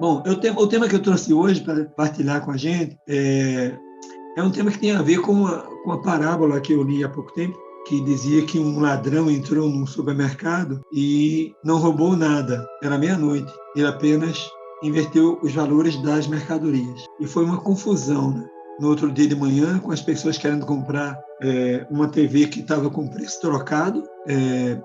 Bom, o tema que eu trouxe hoje para partilhar com a gente é um tema que tem a ver com a parábola que eu li há pouco tempo, que dizia que um ladrão entrou num supermercado e não roubou nada. Era meia-noite. Ele apenas inverteu os valores das mercadorias. E foi uma confusão, né? No outro dia de manhã, com as pessoas querendo comprar uma TV que estava com preço trocado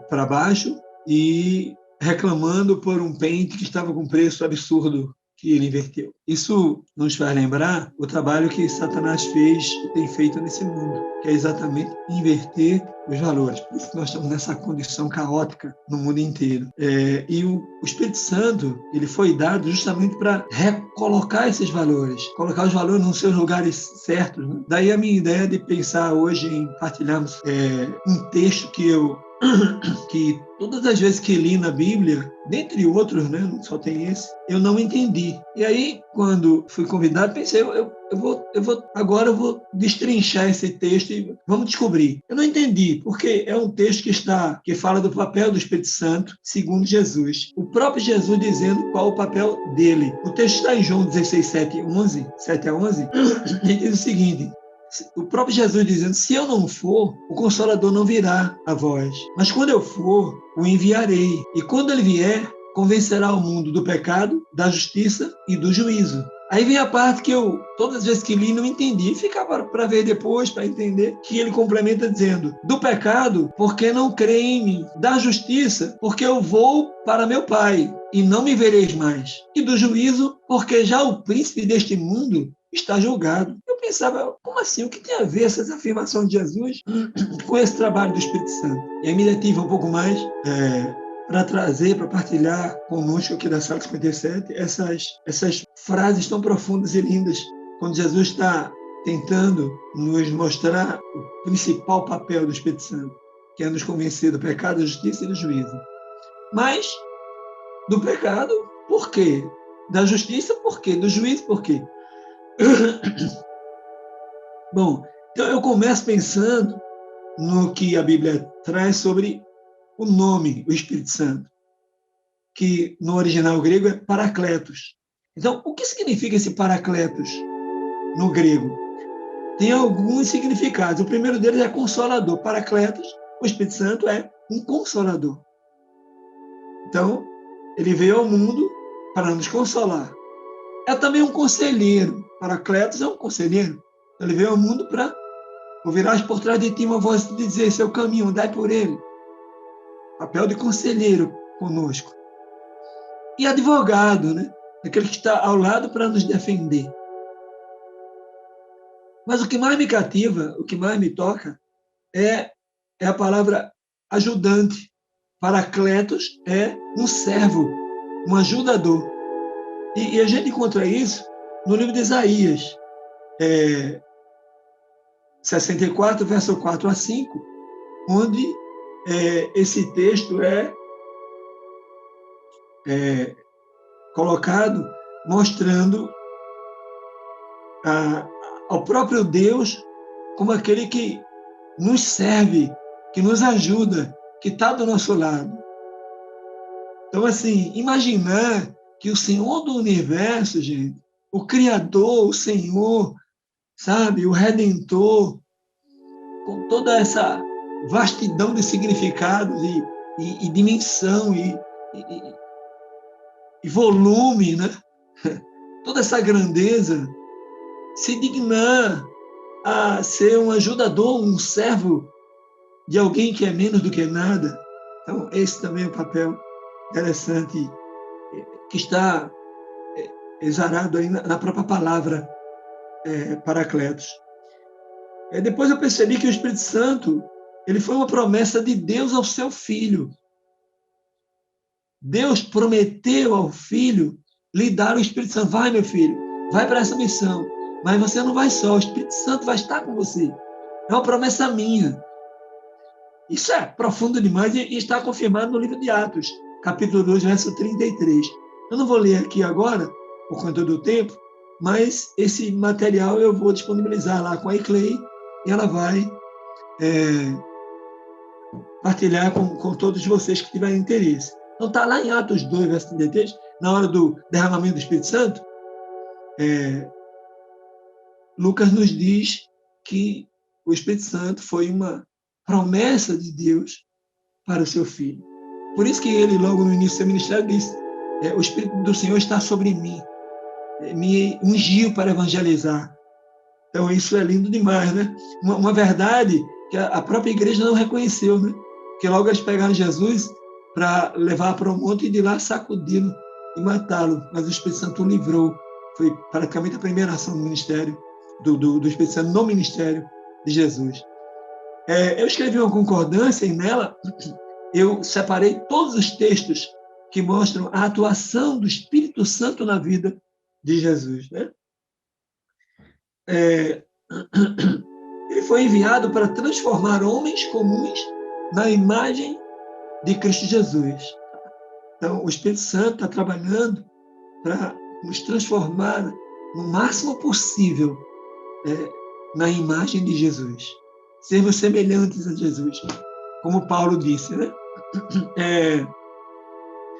para baixo e reclamando por um pente que estava com preço absurdo que ele inverteu. Isso nos faz lembrar o trabalho que Satanás fez e tem feito nesse mundo, que é exatamente inverter os valores. Por isso que nós estamos nessa condição caótica no mundo inteiro. E o Espírito Santo, ele foi dado justamente para recolocar esses valores, colocar os valores nos seus lugares certos, né? Daí a minha ideia de pensar hoje em partilharmos um texto que todas as vezes que li na Bíblia, dentre outros, né, não só tem esse, eu não entendi. E aí, quando fui convidado, pensei, agora eu vou destrinchar esse texto e vamos descobrir. Eu não entendi, porque é um texto que fala do papel do Espírito Santo, segundo Jesus. O próprio Jesus dizendo qual o papel dele. O texto está em João 16, 7 a 11, e diz o seguinte: o próprio Jesus dizendo, se eu não for, o Consolador não virá a vós. Mas quando eu for, o enviarei. E quando ele vier, convencerá o mundo do pecado, da justiça e do juízo. Aí vem a parte que eu, todas as vezes que li, não entendi. Ficava para ver depois, para entender, que ele complementa dizendo, do pecado, porque não crê em mim. Da justiça, porque eu vou para meu Pai, e não me vereis mais. E do juízo, porque já o príncipe deste mundo está julgado. Eu pensava, como assim? O que tem a ver essas afirmações de Jesus com esse trabalho do Espírito Santo? E aí me detive um pouco mais para trazer, para partilhar conosco aqui da Sala 57 essas frases tão profundas e lindas, quando Jesus está tentando nos mostrar o principal papel do Espírito Santo, que é nos convencer do pecado, da justiça e do juízo. Mas, do pecado, por quê? Da justiça, por quê? Do juízo, por quê? Bom, então eu começo pensando no que a Bíblia traz sobre o nome, o Espírito Santo, que no original grego é Paracletos. Então, o que significa esse Paracletos no grego? Tem alguns significados. O primeiro deles é consolador. Paracletos, o Espírito Santo, é um consolador. Então, ele veio ao mundo para nos consolar. É também um conselheiro. Paracletos é um conselheiro. Ele veio ao mundo para ouvirás por trás de ti uma voz te dizer seu caminho, andai por ele. Papel de conselheiro conosco. E advogado, né? Aquele que está ao lado para nos defender. Mas o que mais me cativa, o que mais me toca, é a palavra ajudante. Paracletos é um servo, um ajudador. E a gente encontra isso no livro de Isaías, 64, verso 4 a 5, onde esse texto é colocado mostrando ao próprio Deus como aquele que nos serve, que nos ajuda, que está do nosso lado. Então, assim, imaginar que o Senhor do Universo, gente, o Criador, o Senhor, sabe, o Redentor, com toda essa vastidão de significados e dimensão e volume, né? Toda essa grandeza, se dignar a ser um ajudador, um servo de alguém que é menos do que nada. Então, esse também é um papel interessante que está exarado aí na própria palavra Paracletos. Depois eu percebi que o Espírito Santo ele foi uma promessa de Deus ao seu Filho. Deus prometeu ao Filho lhe dar o Espírito Santo. Vai, meu filho, vai para essa missão. Mas você não vai só, o Espírito Santo vai estar com você. É uma promessa minha. Isso é profundo demais e está confirmado no livro de Atos, capítulo 2, verso 33. Eu não vou ler aqui agora, por conta do tempo, mas esse material eu vou disponibilizar lá com a Eclei e ela vai partilhar com todos vocês que tiverem interesse. Então está lá em Atos 2, verso 33, na hora do derramamento do Espírito Santo, Lucas nos diz que o Espírito Santo foi uma promessa de Deus para o seu filho. Por isso que ele, logo no início do seu ministério, disse: o Espírito do Senhor está sobre mim, me ungiu para evangelizar. Então, isso é lindo demais, né? Uma verdade que a própria igreja não reconheceu, né? Porque logo eles pegaram Jesus para levar para o monte e de lá sacudi-lo e matá-lo. Mas o Espírito Santo o livrou. Foi praticamente a primeira ação do ministério, do Espírito Santo no ministério de Jesus. Eu escrevi uma concordância e nela eu separei todos os textos que mostram a atuação do Espírito Santo na vida de Jesus, né? Ele foi enviado para transformar homens comuns na imagem de Cristo Jesus. Então, o Espírito Santo está trabalhando para nos transformar no máximo possível na imagem de Jesus. Sermos semelhantes a Jesus, como Paulo disse, né?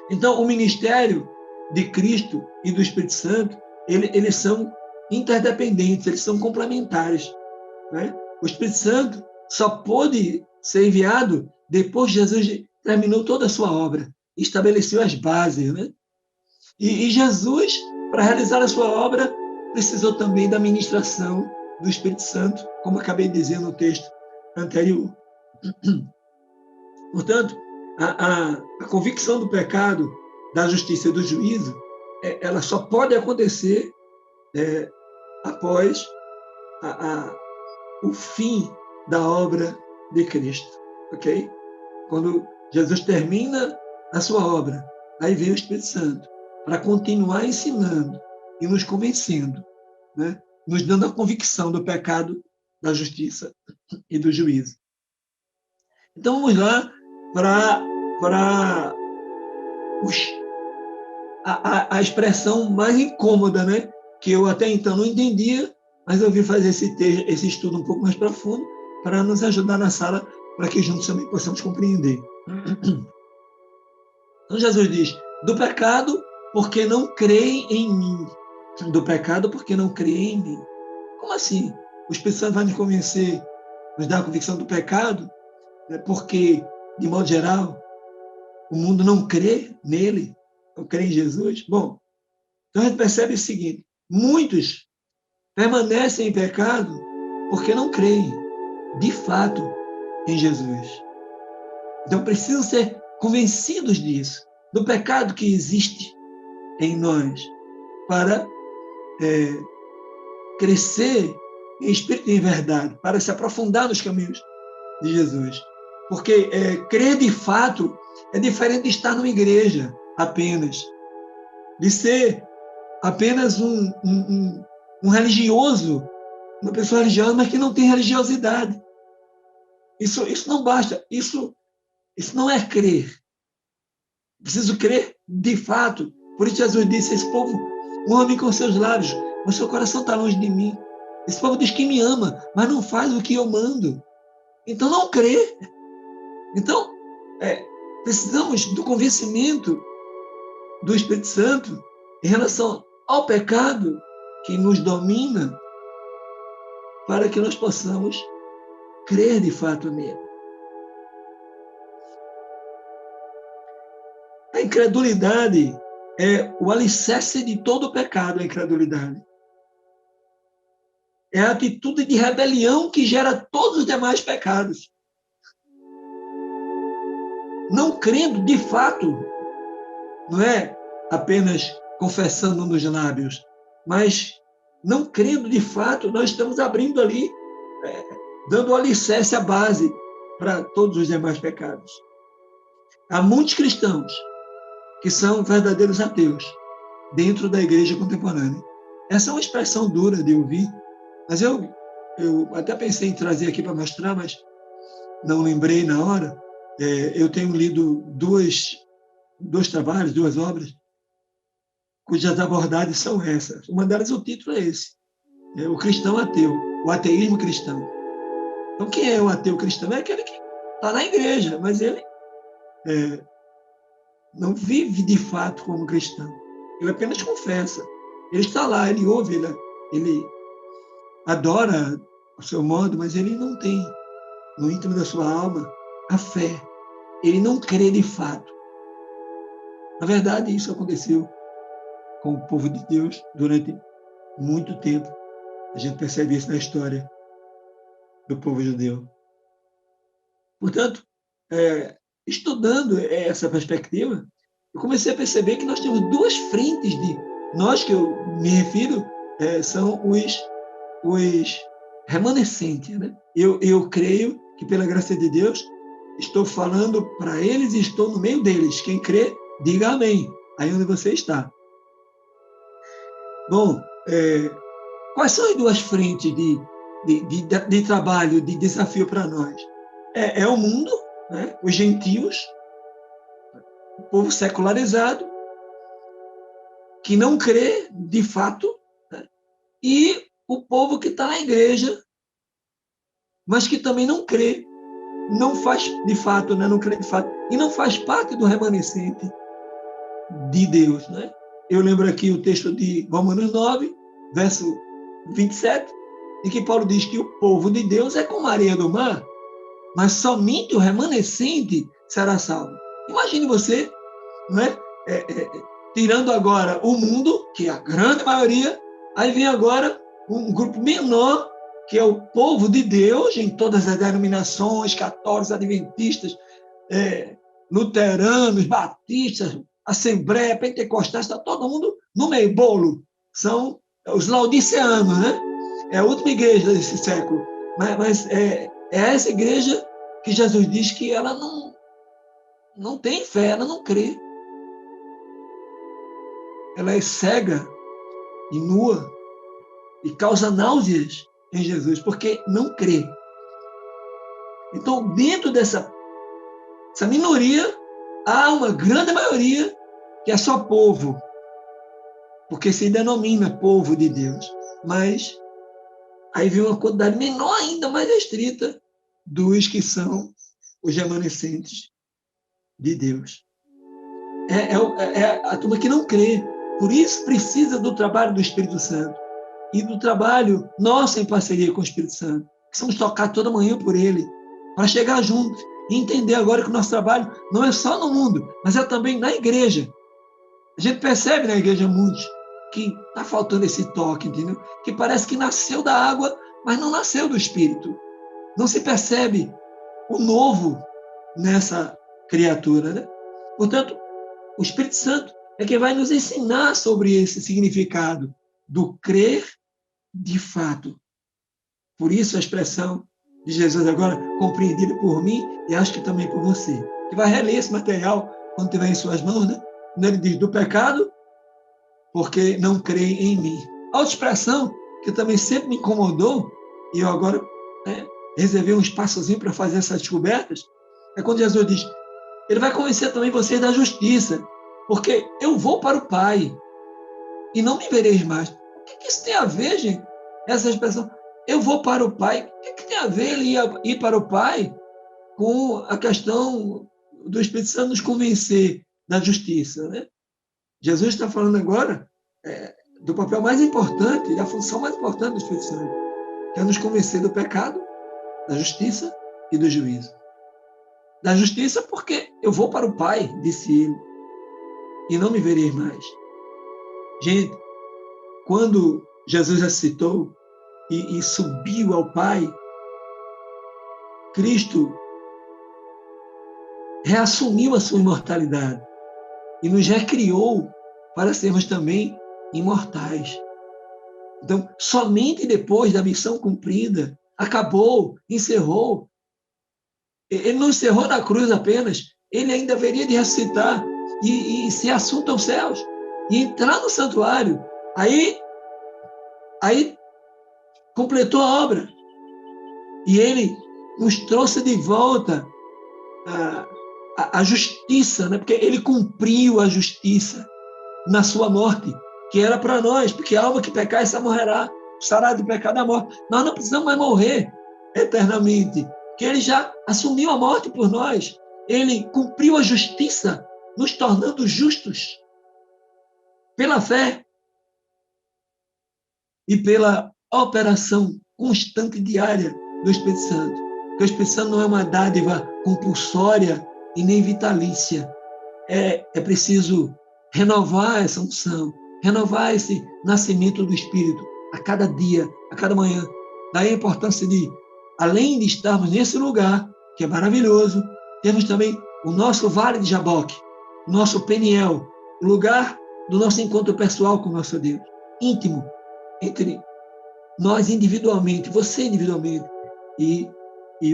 Então, o ministério de Cristo e do Espírito Santo, eles são interdependentes, eles são complementares, né? O Espírito Santo só pôde ser enviado depois que Jesus terminou toda a sua obra, estabeleceu as bases, né? E Jesus, para realizar a sua obra, precisou também da ministração do Espírito Santo, como acabei de dizer no texto anterior. Portanto, a convicção do pecado, da justiça e do juízo, ela só pode acontecer após o fim da obra de Cristo, ok? Quando Jesus termina a sua obra, aí vem o Espírito Santo para continuar ensinando e nos convencendo, né? Nos dando a convicção do pecado, da justiça e do juízo. Então vamos lá para a expressão mais incômoda, né? Que eu até então não entendia, mas eu vim fazer esse estudo um pouco mais profundo para nos ajudar na sala, para que juntos também possamos compreender. Então Jesus diz: do pecado, porque não creem em mim. Do pecado, porque não creem em mim. Como assim? O Espírito Santo vai nos convencer, nos dar a convicção do pecado, porque, de modo geral, o mundo não crê nele, não crê em Jesus? Bom, então a gente percebe o seguinte: muitos permanecem em pecado porque não creem, de fato, em Jesus. Então precisam ser convencidos disso, do pecado que existe em nós, para crescer em espírito e em verdade, para se aprofundar nos caminhos de Jesus. Porque crer de fato é diferente de estar numa igreja apenas, de ser apenas um religioso, uma pessoa religiosa, mas que não tem religiosidade. Isso não basta, isso não é crer. Preciso crer de fato. Por isso Jesus disse: esse povo honra-me com seus lábios, mas seu coração está longe de mim. Esse povo diz que me ama, mas não faz o que eu mando. Então não crê. Então, precisamos do convencimento do Espírito Santo em relação ao pecado que nos domina, para que nós possamos crer de fato nele. A incredulidade é o alicerce de todo o pecado, a incredulidade. É a atitude de rebelião que gera todos os demais pecados. Não crendo de fato, não é apenas confessando nos lábios, mas não crendo de fato, nós estamos abrindo ali, dando o alicerce, a base para todos os demais pecados. Há muitos cristãos que são verdadeiros ateus dentro da igreja contemporânea. Essa é uma expressão dura de ouvir, mas eu até pensei em trazer aqui para mostrar, mas não lembrei na hora. Eu tenho lido dois trabalhos, duas obras, cujas abordagens são essas. Uma delas, o título é esse: o cristão ateu, o ateísmo cristão. Então, quem é o ateu cristão? É aquele que está na igreja, mas ele não vive de fato como cristão. Ele apenas confessa. Ele está lá, ele ouve, ele adora o seu modo, mas ele não tem no íntimo da sua alma a fé. Ele não crê de fato. Na verdade, isso aconteceu com o povo de Deus durante muito tempo. A gente percebe isso na história do povo judeu. Portanto, estudando essa perspectiva, eu comecei a perceber que nós temos duas frentes de... Nós, que eu me refiro, são os remanescentes. Né? Eu creio que, pela graça de Deus, estou falando para eles e estou no meio deles. Quem crê, diga amém, aí onde você está. Bom, quais são as duas frentes de trabalho, de desafio para nós? É o mundo, né? Os gentios, o povo secularizado, que não crê de fato, né? E o povo que está na igreja, mas que também não crê, não faz de fato, né? Não crê de fato, e não faz parte do remanescente de Deus. Né? Eu lembro aqui o texto de Romanos 9, verso 27, em que Paulo diz que o povo de Deus é como a areia do mar, mas somente o remanescente será salvo. Imagine você, né? Tirando agora o mundo, que é a grande maioria, aí vem agora um grupo menor, que é o povo de Deus, em todas as denominações, católicos, adventistas, luteranos, batistas, assembleia, pentecostais, está todo mundo no meio bolo. São os laodiceanos, né? É a última igreja desse século. Mas é essa igreja que Jesus diz que ela não tem fé, ela não crê. Ela é cega e nua e causa náuseas em Jesus, porque não crê. Então, dentro dessa minoria, há uma grande maioria que é só povo, porque se denomina povo de Deus. Mas aí vem uma quantidade menor ainda, mais restrita, dos que são os remanescentes de Deus. É a turma que não crê. Por isso precisa do trabalho do Espírito Santo e do trabalho nosso em parceria com o Espírito Santo. Precisamos tocar toda manhã por ele, para chegar juntos e entender agora que o nosso trabalho não é só no mundo, mas é também na igreja. A gente percebe na igreja muitos que está faltando esse toque, entendeu? Que parece que nasceu da água, mas não nasceu do Espírito. Não se percebe o novo nessa criatura, né? Portanto, o Espírito Santo é quem vai nos ensinar sobre esse significado do crer de fato. Por isso a expressão de Jesus agora, compreendida por mim e acho que também por você. Que vai reler esse material quando tiver em suas mãos, né? Quando ele diz do pecado, porque não creem em mim. A outra expressão que também sempre me incomodou, e eu agora reservei um espaçozinho para fazer essas descobertas, é quando Jesus diz, ele vai convencer também vocês da justiça, porque eu vou para o Pai e não me vereis mais. O que isso tem a ver, gente? Essa expressão, eu vou para o Pai, o que tem a ver ele ir para o Pai com a questão do Espírito Santo nos convencer da justiça, né? Jesus está falando agora do papel mais importante, da função mais importante do Espírito Santo, que é nos convencer do pecado, da justiça e do juízo. Da justiça porque eu vou para o Pai, disse ele, e não me vereis mais. Gente, quando Jesus ressuscitou e subiu ao Pai, Cristo reassumiu a sua imortalidade e nos recriou para sermos também imortais. Então, somente depois da missão cumprida, acabou, encerrou. Ele não encerrou na cruz apenas, ele ainda haveria de ressuscitar e ser assunto aos céus e entrar no santuário. Aí completou a obra e ele nos trouxe de volta a justiça, né? Porque ele cumpriu a justiça na sua morte, que era para nós, porque a alma que pecar, essa morrerá. O salário do pecado é a morte. Nós não precisamos mais morrer eternamente, porque ele já assumiu a morte por nós. Ele cumpriu a justiça, nos tornando justos. pela fé e pela operação constante diária do Espírito Santo. Porque o Espírito Santo não é uma dádiva compulsória e nem vitalícia. É preciso renovar essa unção, renovar esse nascimento do Espírito a cada dia, a cada manhã. Daí a importância de, além de estarmos nesse lugar, que é maravilhoso, temos também o nosso Vale de Jaboque, o nosso Peniel, o lugar do nosso encontro pessoal com o nosso Deus, íntimo, entre nós individualmente, você individualmente e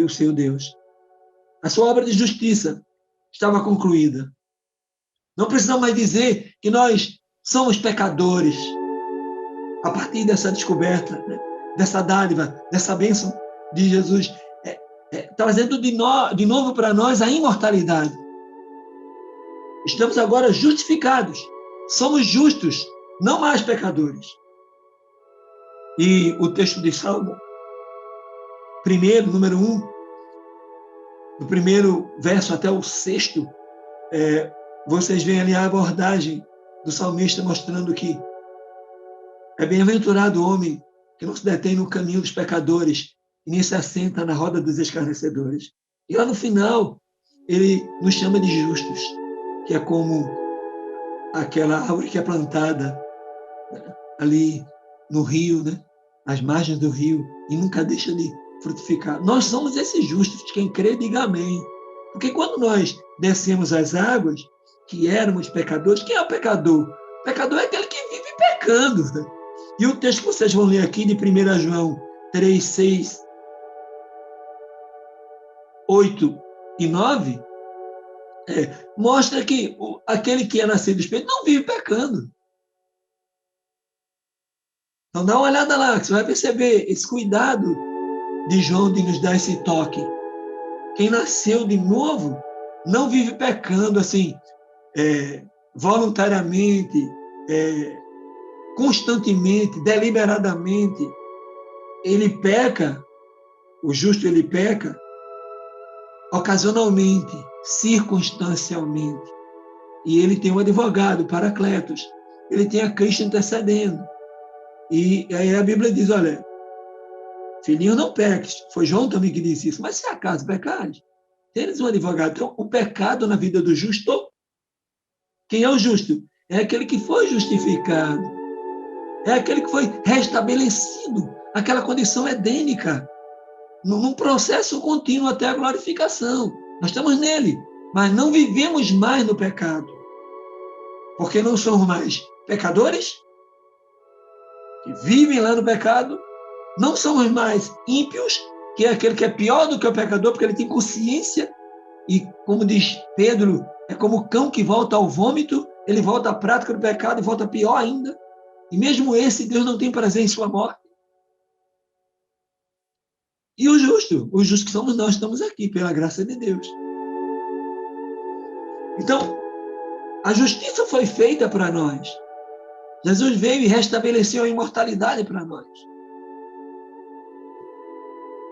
o seu Deus. A sua obra de justiça estava concluída. Não precisamos mais dizer que nós somos pecadores. A partir dessa descoberta, né, dessa dádiva, dessa bênção de Jesus, trazendo de novo para nós a imortalidade. Estamos agora justificados. Somos justos, não mais pecadores. E o texto de Salmo, número 1, do primeiro verso até o 6º, vocês veem ali a abordagem do salmista mostrando que é bem-aventurado o homem que não se detém no caminho dos pecadores e nem se assenta na roda dos escarnecedores. E lá no final, ele nos chama de justos, que é como aquela árvore que é plantada ali no rio, né? Às margens do rio, e nunca deixa de frutificar. Nós somos esses justos, quem crê, diga amém. Porque quando nós descemos as águas, que éramos pecadores, quem é o pecador? O pecador é aquele que vive pecando. Né? E o texto que vocês vão ler aqui de 1 João 3, 6, 8 e 9, mostra que aquele que é nascido do Espírito não vive pecando. Então dá uma olhada lá, que você vai perceber esse cuidado de João de nos dar esse toque. Quem nasceu de novo não vive pecando assim, voluntariamente, constantemente, deliberadamente. Ele peca, o justo ele peca ocasionalmente, circunstancialmente. E ele tem um advogado, Paracletos. Ele tem a Cristo intercedendo. E aí a Bíblia diz, olha, filhinho, não peques. Foi João também que disse isso. Mas se acaso pecares, tens um advogado. Então, o pecado na vida do justo, quem é o justo? É aquele que foi justificado. É aquele que foi restabelecido. Aquela condição edênica. Num processo contínuo até a glorificação. Nós estamos nele. Mas não vivemos mais no pecado. Porque não somos mais pecadores, que vivem lá no pecado, não somos mais ímpios, que é aquele que é pior do que o pecador, porque ele tem consciência, e como diz Pedro, é como o cão que volta ao vômito, ele volta à prática do pecado e volta pior ainda. E mesmo esse, Deus não tem prazer em sua morte. E o justo que somos nós, estamos aqui, pela graça de Deus. Então, a justiça foi feita para nós. Jesus veio e restabeleceu a imortalidade para nós.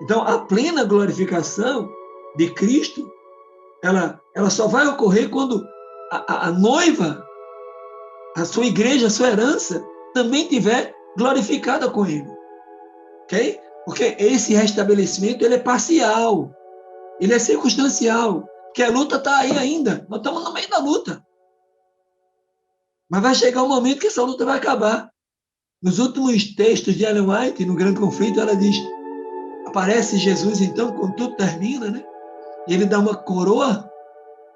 Então, a plena glorificação de Cristo, ela só vai ocorrer quando a noiva, a sua igreja, a sua herança, também estiver glorificada com Ele. Ok? Porque esse restabelecimento ele é parcial, ele é circunstancial, porque a luta está aí ainda, nós estamos no meio da luta. Mas vai chegar um momento que essa luta vai acabar. Nos últimos textos de Ellen White, no Grande Conflito, ela diz, aparece Jesus, então, quando tudo termina, né? E ele dá uma coroa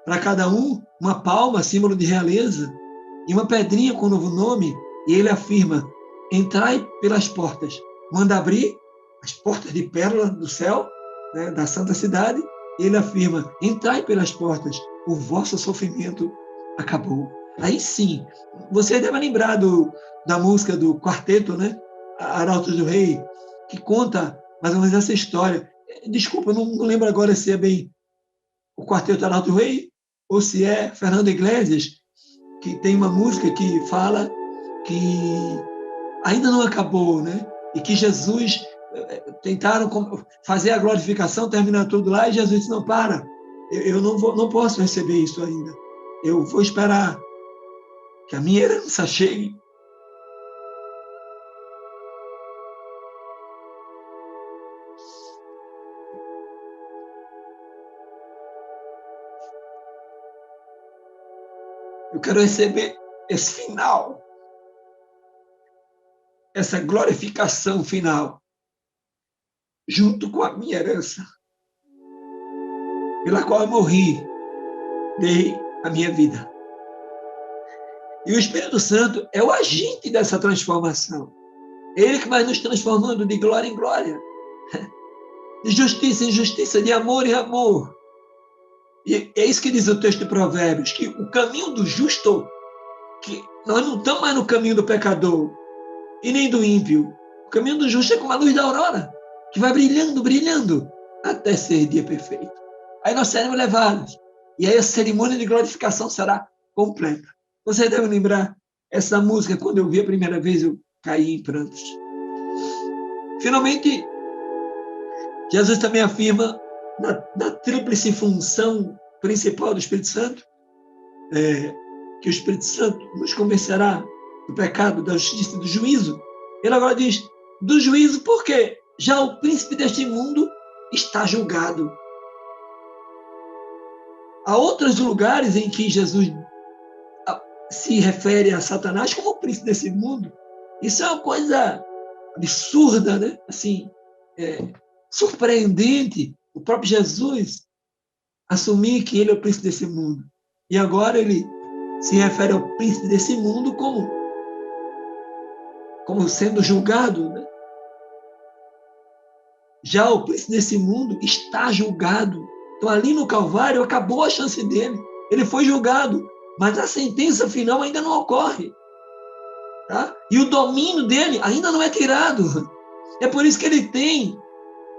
para cada um, uma palma, símbolo de realeza, e uma pedrinha com um novo nome, e ele afirma, entrai pelas portas, manda abrir as portas de pérola do céu, né, da santa cidade, e ele afirma, entrai pelas portas, o vosso sofrimento acabou. Aí sim, você deve lembrar da música do quarteto, né? Arautos do Rei, que conta mais ou menos essa história. Desculpa, não lembro agora se é bem o quarteto Arautos do Rei ou se é Fernando Iglesias, que tem uma música que fala que ainda não acabou, né? E que Jesus tentaram fazer a glorificação, terminar tudo lá, e Jesus disse, não, para, eu não posso receber isso ainda. Eu vou esperar que a minha herança chegue. Eu quero receber esse final, essa glorificação final, junto com a minha herança, pela qual eu morri, dei a minha vida. E o Espírito Santo é o agente dessa transformação. Ele que vai nos transformando de glória em glória, de justiça em justiça, de amor em amor. E é isso que diz o texto de Provérbios, que o caminho do justo, que nós não estamos mais no caminho do pecador e nem do ímpio. O caminho do justo é como a luz da aurora, que vai brilhando, brilhando, até ser dia perfeito. Aí nós seremos levados. E aí a cerimônia de glorificação será completa. Você deve lembrar essa música, quando eu vi a primeira vez, eu caí em prantos. Finalmente, Jesus também afirma na tríplice função principal do Espírito Santo, que o Espírito Santo nos convencerá do pecado, da justiça e do juízo. Ele agora diz, do juízo, porque já o príncipe deste mundo está julgado. Há outros lugares em que Jesus se refere a Satanás como o príncipe desse mundo. Isso é uma coisa absurda, né? Assim, surpreendente. O próprio Jesus assumir que ele é o príncipe desse mundo. E agora ele se refere ao príncipe desse mundo como sendo julgado, né? Já o príncipe desse mundo está julgado. Então, ali no Calvário, acabou a chance dele. Ele foi julgado, mas a sentença final ainda não ocorre. Tá? E o domínio dele ainda não é tirado. É por isso que ele tem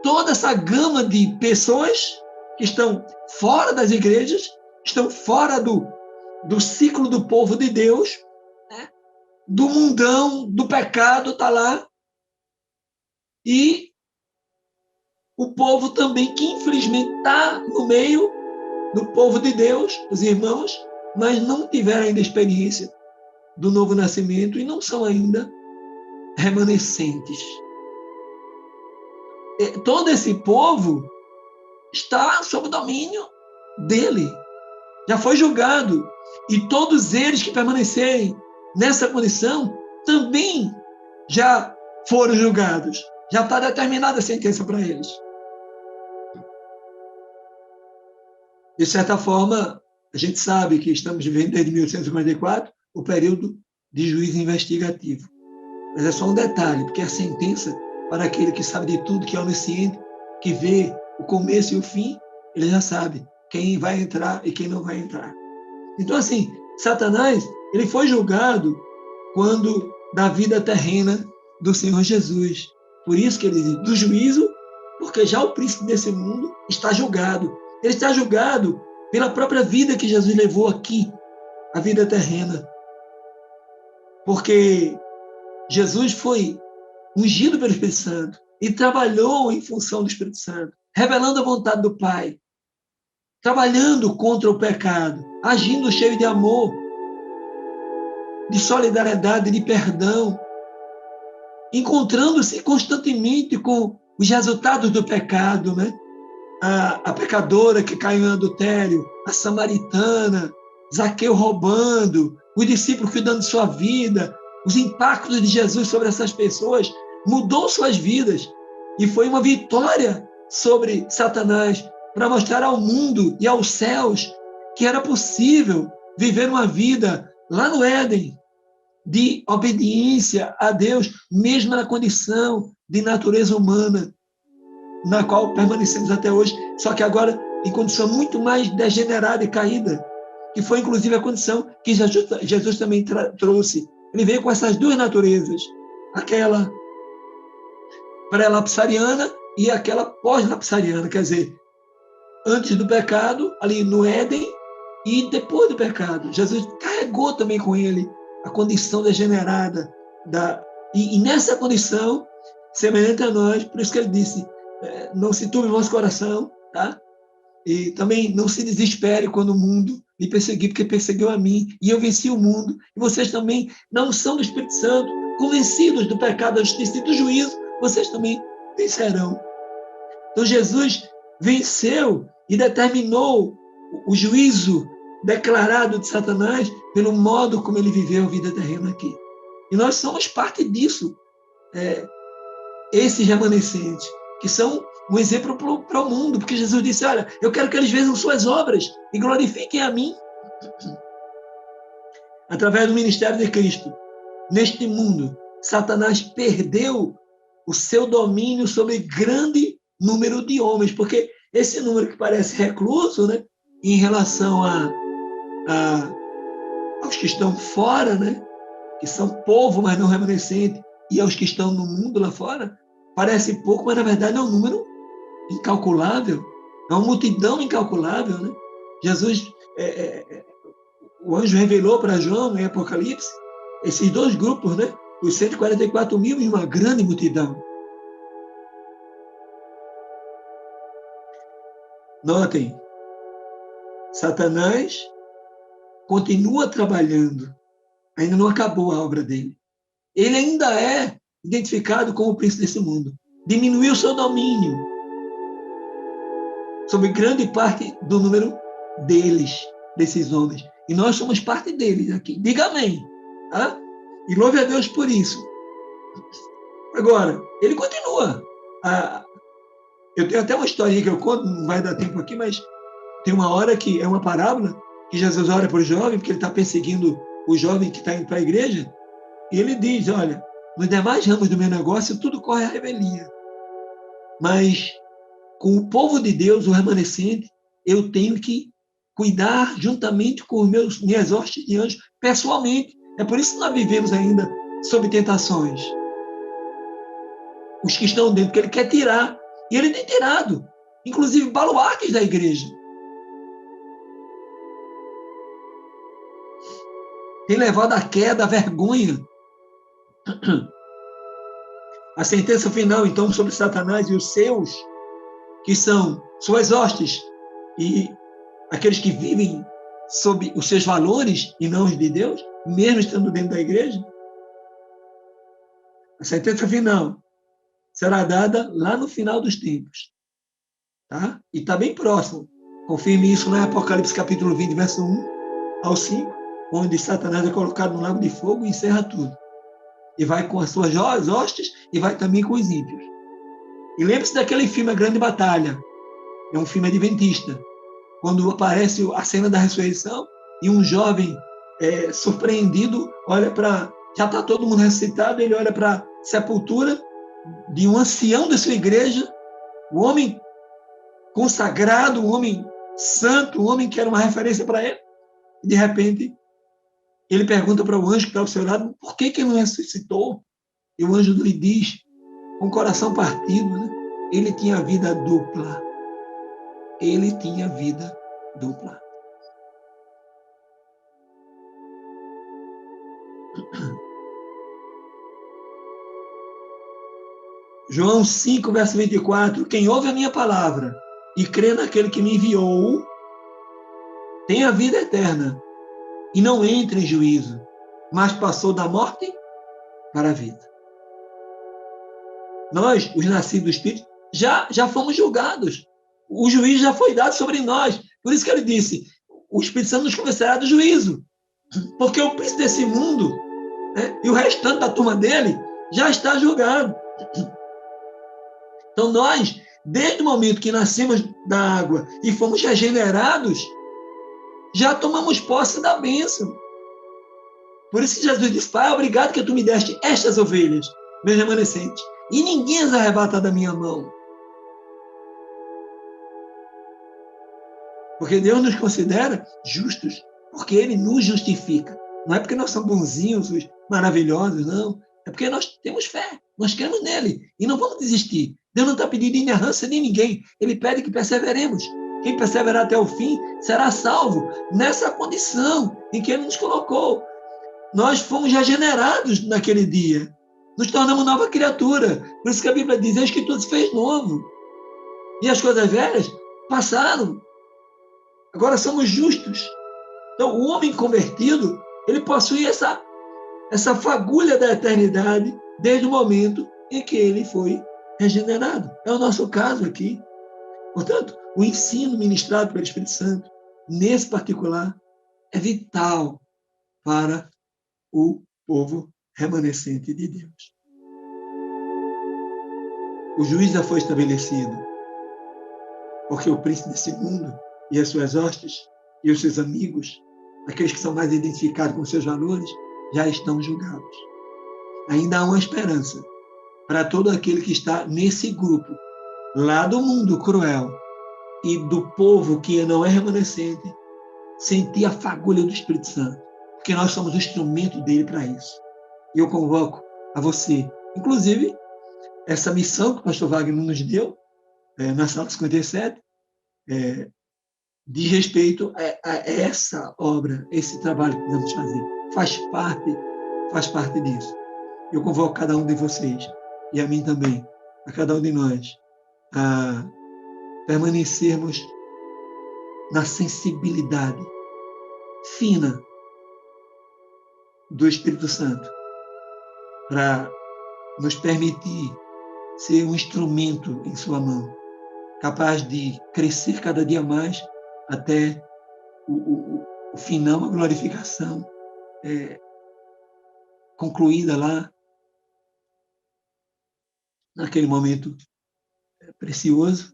toda essa gama de pessoas que estão fora das igrejas, estão fora do ciclo do povo de Deus, né? Do mundão, do pecado, está lá. E o povo também, que infelizmente está no meio do povo de Deus, os irmãos, mas não tiveram ainda experiência do novo nascimento e não são ainda remanescentes. Todo esse povo está sob o domínio dele, já foi julgado, e todos eles que permanecerem nessa condição também já foram julgados, já está determinada a sentença para eles. De certa forma, a gente sabe que estamos vivendo desde 1854 o período de juízo investigativo. Mas é só um detalhe, porque a sentença, para aquele que sabe de tudo, que é onisciente, que vê o começo e o fim, ele já sabe quem vai entrar e quem não vai entrar. Então, assim, Satanás, ele foi julgado quando da vida terrena do Senhor Jesus. Por isso que ele diz, do juízo, porque já o príncipe desse mundo está julgado. Ele está julgado pela própria vida que Jesus levou aqui, a vida terrena. Porque Jesus foi ungido pelo Espírito Santo e trabalhou em função do Espírito Santo, revelando a vontade do Pai, trabalhando contra o pecado, agindo cheio de amor, de solidariedade, de perdão, encontrando-se constantemente com os resultados do pecado, né? A pecadora que caiu em adultério, a samaritana, Zaqueu roubando, os discípulos cuidando de sua vida, os impactos de Jesus sobre essas pessoas mudou suas vidas e foi uma vitória sobre Satanás para mostrar ao mundo e aos céus que era possível viver uma vida lá no Éden de obediência a Deus, mesmo na condição de natureza humana, na qual permanecemos até hoje, só que agora em condição muito mais degenerada e caída, que foi inclusive a condição que Jesus também trouxe. Ele veio com essas duas naturezas, aquela pré-lapsariana e aquela pós-lapsariana, quer dizer, antes do pecado, ali no Éden, e depois do pecado. Jesus carregou também com ele a condição degenerada, e nessa condição, semelhante a nós, por isso que ele disse, não se turbe o vosso coração, tá? E também não se desespere quando o mundo lhe perseguir, porque perseguiu a mim, e eu venci o mundo. E vocês também, na unção do Espírito Santo, convencidos do pecado, da justiça e do juízo, vocês também vencerão. Então Jesus venceu e determinou o juízo declarado de Satanás pelo modo como ele viveu a vida terrena aqui. E nós somos parte disso, esses remanescentes, que são um exemplo para o mundo, porque Jesus disse, olha, eu quero que eles vejam suas obras e glorifiquem a mim através do ministério de Cristo. Neste mundo, Satanás perdeu o seu domínio sobre grande número de homens, porque esse número que parece recluso, né, em relação aos que estão fora, né, que são povo, mas não remanescente, e aos que estão no mundo lá fora, parece pouco, mas na verdade é um número incalculável, é uma multidão incalculável, né? Jesus, o anjo revelou para João em Apocalipse esses dois grupos, né? Os 144 mil e uma grande multidão. Notem, Satanás continua trabalhando, ainda não acabou a obra dele. Ele ainda é identificado como o príncipe desse mundo. Diminuiu seu domínio sobre grande parte do número deles, desses homens. E nós somos parte deles aqui. Diga amém. Tá? E louve a Deus por isso. Agora, ele continua. Eu tenho até uma historinha que eu conto, não vai dar tempo aqui, mas tem uma hora que é uma parábola, que Jesus olha para o jovem, porque ele está perseguindo o jovem que está indo para a igreja, e ele diz, olha, nos demais ramos do meu negócio, tudo corre a revelia. Mas com o povo de Deus, o remanescente, eu tenho que cuidar juntamente com os minhas hostes de anjos, pessoalmente. É por isso que nós vivemos ainda sob tentações. Os que estão dentro, que ele quer tirar. E ele tem tirado, inclusive baluartes da igreja. Tem levado à queda, à vergonha. A sentença final, então, sobre Satanás e os seus, que são suas hostes, e aqueles que vivem sob os seus valores e não os de Deus, mesmo estando dentro da igreja, a sentença final será dada lá no final dos tempos. Tá? E está bem próximo. Confirme isso lá em Apocalipse capítulo 20, verso 1 ao 5, onde Satanás é colocado no lago de fogo e encerra tudo. E vai com as suas hostes e vai também com os ímpios. E lembre-se daquele filme A Grande Batalha. É um filme adventista. Quando aparece a cena da ressurreição e um jovem surpreendido olha para... Já está todo mundo ressuscitado, ele olha para a sepultura de um ancião da sua igreja, um homem consagrado, um homem santo, um homem que era uma referência para ele. E, de repente, ele pergunta para o anjo que está ao seu lado, por que ele não ressuscitou? E o anjo lhe diz, com o coração partido, né? Ele tinha vida dupla. Ele tinha vida dupla. João 5, verso 24. Quem ouve a minha palavra e crê naquele que me enviou, tem a vida eterna e não entra em juízo, mas passou da morte para a vida. Nós, os nascidos do Espírito, já fomos julgados. O juízo já foi dado sobre nós. Por isso que ele disse, o Espírito Santo nos convencerá do juízo. Porque o príncipe desse mundo, né, e o restante da turma dele já está julgado. Então nós, desde o momento que nascemos da água e fomos regenerados, já tomamos posse da bênção. Por isso que Jesus disse, Pai, obrigado que tu me deste estas ovelhas, meus remanescentes, e ninguém as arrebata da minha mão. Porque Deus nos considera justos, porque Ele nos justifica. Não é porque nós somos bonzinhos, maravilhosos, não. É porque nós temos fé, nós cremos nele e não vamos desistir. Deus não está pedindo nem arrança nem ninguém. Ele pede que perseveremos. Quem perseverar até o fim será salvo nessa condição em que Ele nos colocou. Nós fomos regenerados naquele dia. Nos tornamos nova criatura. Por isso que a Bíblia diz, eis que tudo se fez novo. E as coisas velhas passaram. Agora somos justos. Então, o homem convertido, ele possui essa fagulha da eternidade desde o momento em que ele foi regenerado. É o nosso caso aqui. Portanto, o ensino ministrado pelo Espírito Santo, nesse particular, é vital para o povo remanescente de Deus. O juiz já foi estabelecido, porque o príncipe desse mundo e as suas hostes e os seus amigos, aqueles que são mais identificados com seus valores, já estão julgados. Ainda há uma esperança para todo aquele que está nesse grupo, lá do mundo cruel e do povo que não é remanescente, sentir a fagulha do Espírito Santo, porque nós somos o instrumento dele para isso. E eu convoco a você, inclusive, essa missão que o pastor Wagner nos deu, na sala 57, diz respeito a essa obra, esse trabalho que precisamos fazer. Faz parte disso. Eu convoco cada um de vocês, e a mim também, a cada um de nós, a permanecermos na sensibilidade fina do Espírito Santo, para nos permitir ser um instrumento em sua mão, capaz de crescer cada dia mais até o final, a glorificação concluída lá, naquele momento precioso,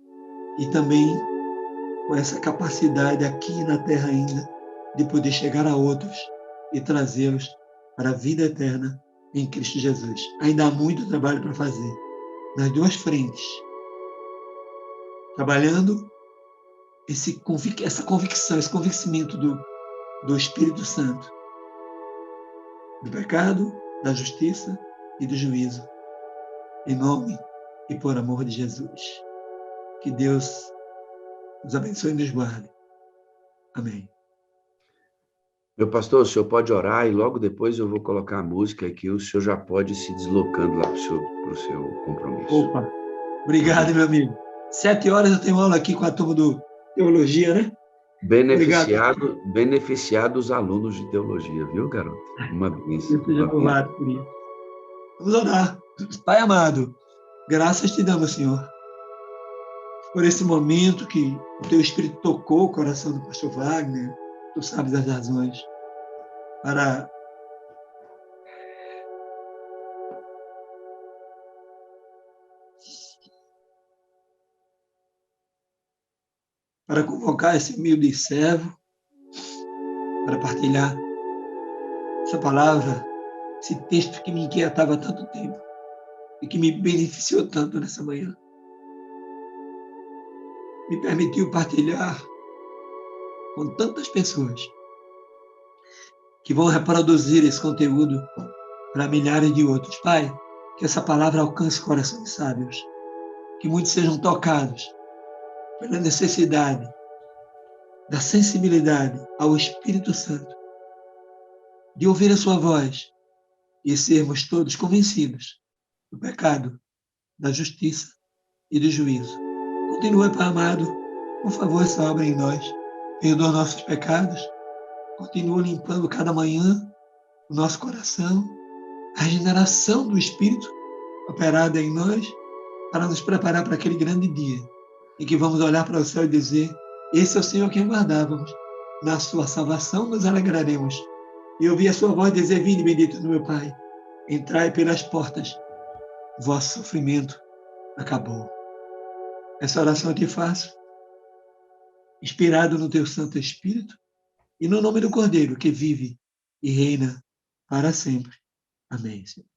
e também com essa capacidade aqui na Terra ainda de poder chegar a outros e trazê-los para a vida eterna em Cristo Jesus. Ainda há muito trabalho para fazer nas duas frentes, trabalhando essa convicção, esse convencimento do Espírito Santo, do pecado, da justiça e do juízo, em nome e por amor de Jesus. Que Deus nos abençoe e nos guarde. Amém. Meu pastor, o senhor pode orar e logo depois eu vou colocar a música que o senhor já pode ir se deslocando lá para o seu compromisso. Opa, obrigado, meu amigo. 7 horas eu tenho aula aqui com a turma do Teologia, né? Beneficiado os alunos de teologia, viu, garoto? Uma bênção. Seja louvado por isso. Vamos orar. Pai amado, graças te damos, Senhor, por esse momento que o teu Espírito tocou o coração do pastor Wagner. Tu sabes as razões para convocar esse humilde servo, para partilhar essa palavra, esse texto que me inquietava há tanto tempo e que me beneficiou tanto nessa manhã. Me permitiu partilhar com tantas pessoas que vão reproduzir esse conteúdo para milhares de outros. Pai, que essa palavra alcance corações sábios, que muitos sejam tocados pela necessidade da sensibilidade ao Espírito Santo, de ouvir a sua voz e sermos todos convencidos do pecado, da justiça e do juízo. Continua, Pai amado, por favor, essa obra em nós. Perdoa nossos pecados. Continua limpando cada manhã o nosso coração, a regeneração do Espírito operada em nós, para nos preparar para aquele grande dia em que vamos olhar para o céu e dizer: esse é o Senhor que aguardávamos. Na sua salvação nos alegraremos. E ouvir a sua voz dizer: vinde, bendito do meu Pai, entrai pelas portas, vosso sofrimento acabou. Essa oração eu te faço, inspirado no teu Santo Espírito e no nome do Cordeiro, que vive e reina para sempre. Amém, Senhor.